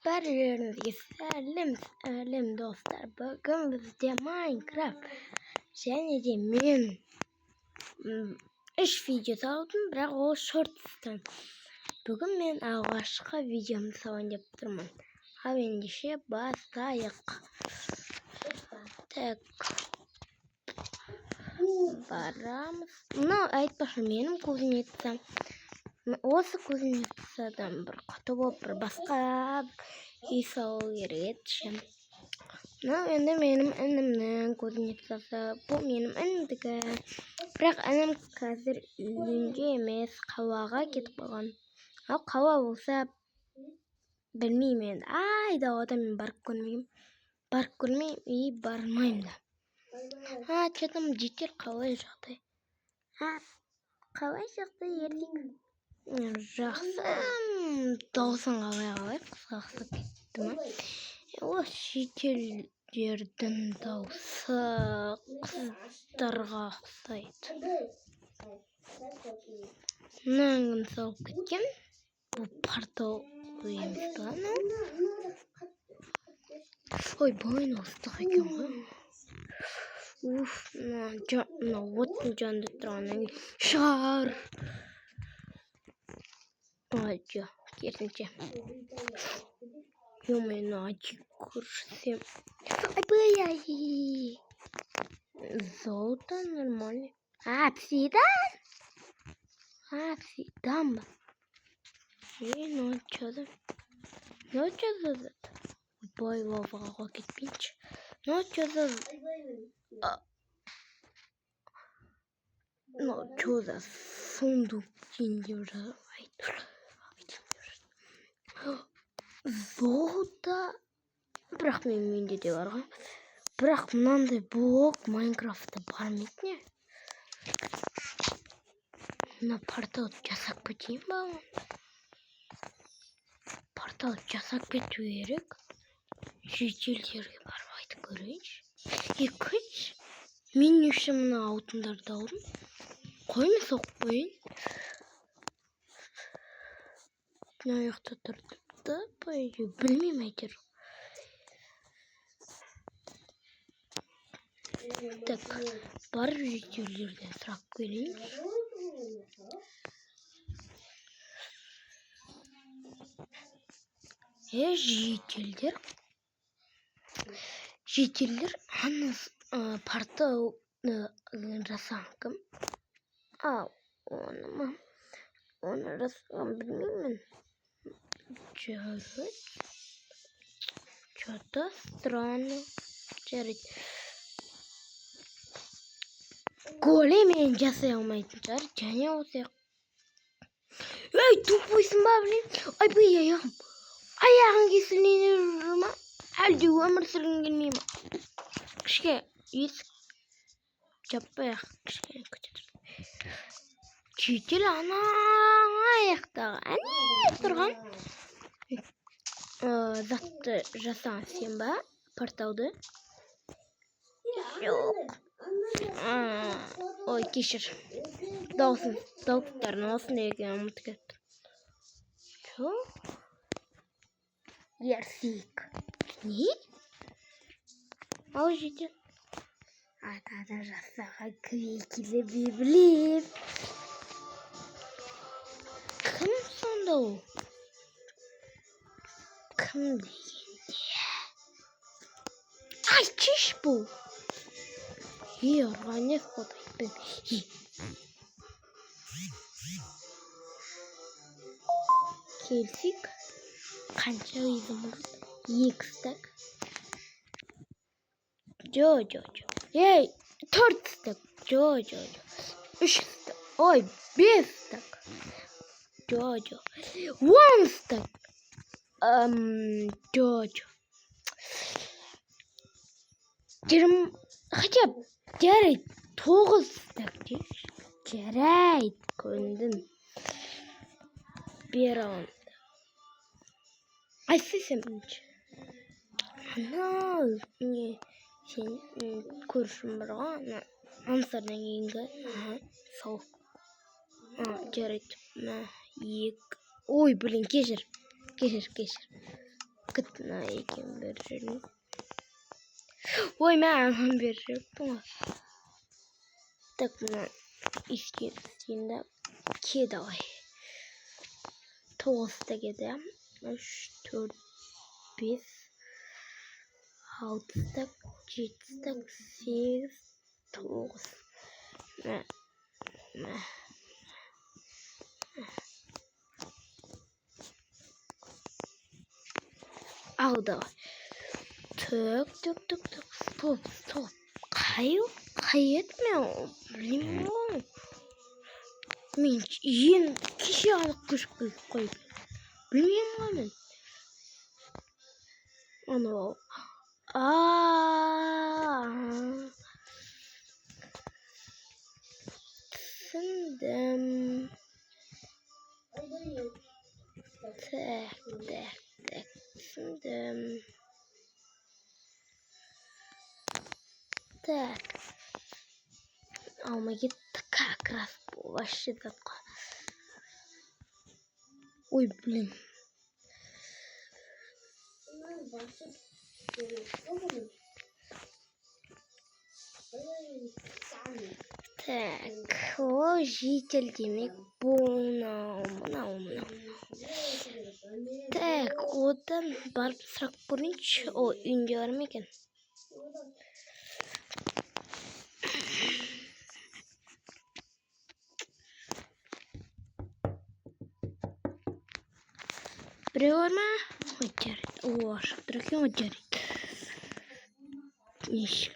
Bariyerimizge salim dostlar. Bugün bizde Minecraft және де мен үш видео салдым, бірақ ол шорттан. Бүгін мен алғашқы видеомды салайын деп тұрмын. Ал ендеше бастайық. Так. Барамыз. Мынау айтпашы менің кузнецам. Осы кузнецадан бір құты болып, бір басқа үй салу керек еді. Мынау енді менің інімнің кузнецасы. Бұл менің інімдікі. Бірақ інім қазір үйінде емес, қалаға кетіп қалған. Ал қала болса, білмеймін. Айдалада мен барып көрмеймін. И бармаймын да. Что-то жетер қалай жағдай. Қалай жағдай ертең? Жақсы. Даусың қалай қысқасы кетті ма? Осы шетелдердің даусы қыздарға ұқсайды. Мынаны салып кеткен. Бұл портал емес па? Ой, бойын ыстық екен ғой. Мына оттың жанында тұрғаннан кейін шығар. Жоқ, керісінше. Ё-моё, очки көрсем. Ай. Золото нормально. Обсидан? Обсидан ба? Ну что за зат? Бой лаваға кетпейінші. Ну что за сундук дейінде золото. Бірақ менде де бар ғой. Бірақ мынандай блок Майнкрафтта бармайды не? Мына портал жасап кетейін ба? Портал жасап кету керек. Шетелдерге барып айтып көрейінші. Күш. Мен үшін мына алтындарды алдым. Қойны соқып қойын. Мына жақта тұрды. Білмеймін әйтеуір. Так, бар шетелдерден сұрап келейінші. Жетелдер аны портал жасаған кім? Оны жасаған білмеймін. Что-то странно. Големен жасай алмайтын шығар. Және осы. Ей, тупойсың ба, блин? Айбай, аяғым. Аяғың кесілінен жүр ма? Әлде өмір сүргің келмей ма? Кішке есік жаппай-ақ кішкене көтер. Жетел ана аяқтағы. Әне тұрған. Затты жасаған сен ба? Порталды? Жоқ. Ой, кешір. Дауыстарын осында екен ұмытып кеттім. Жоқ. Ерсик. Не? Ал жетел. Атада жасаған крекелі беблеп. Кім сонда ол? Кім дегенде? Ай, чеш бұл. Органес қотайпен. Келсек. Қанша үйдім ұлды? 2 стак. Жо. Ей, 4 стак. Жо. 3 стак. Ой, 5 стак. Жо. 1 стак. Жо. Хотя жарайды 9 стак дейші. Жарайды, көндім. Бер алынды. Айсысым бірінші. Анау, сен көршім бар ғой, аңсардан кейінгі. Сол. Жарайды. Ой, блин, кешір. Kıtına ekim veririm. Oy ben veririm. Tak buna iskiyinde kedi ay. Toğuzda gedem. 3, 4, 5, 6, 7, 8, 9. Aldı. Tök. Stop. Kayetmiyor. Bilmiyorum. Men yen kişi alıp koyup. Bilmiyorum ben. Onu. Sındım. Tek. Sındım. Tek. Ama gitti kakras bu başladı. Oy bilin. Так, о, житель demek bu ne? Так, odan barıp sırak bulunç o ünce vermeken. Приорма, очередь. О, трохи очередь. Еще.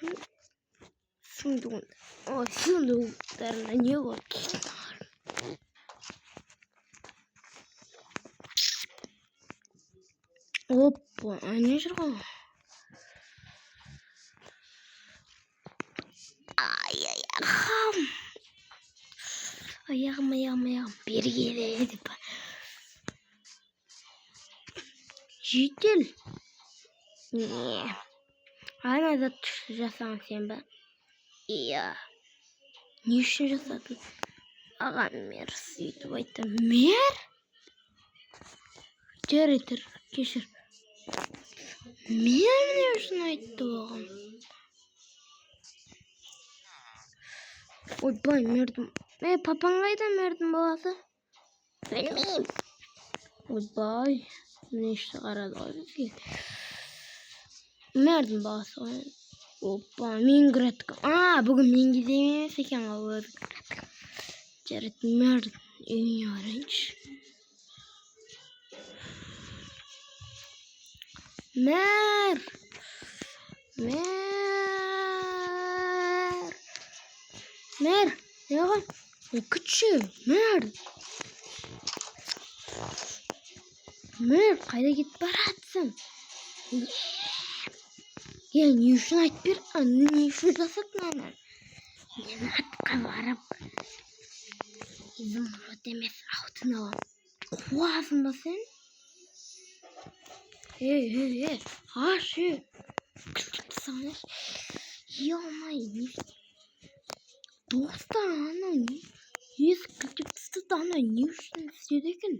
Сундук. О, сундук. На него. Опа, они же. Ayağım. Bir yere gidip. Житель? Не. Ана да жасаған sen ben. Iya. Ne үшін жасадың? Аған мер сөйтіп айтты. Мер? Жарайды, кешір. Мер не үшін айтты оған? Ойбай, мердің. Папаң қайда мердің баласы? Білмеймін. Ойбай. Ne işte aradı ki. Merdim bası. Hoppa Minecraft. Bugün İngilizce seken alır. Jared Merdim. Öğrenç. Mer. Ne var? Küçük. Mer, kayda git baratsın. Ya ne üçün ayt bir, ne üçün жасатın аны? Мен атқа барып, изумруд емес алтын алам. Қуасың ба сен? Аш, саны. Ё-май, достар, ана не? Ескілтіп тысты ана не үшін істеді екен?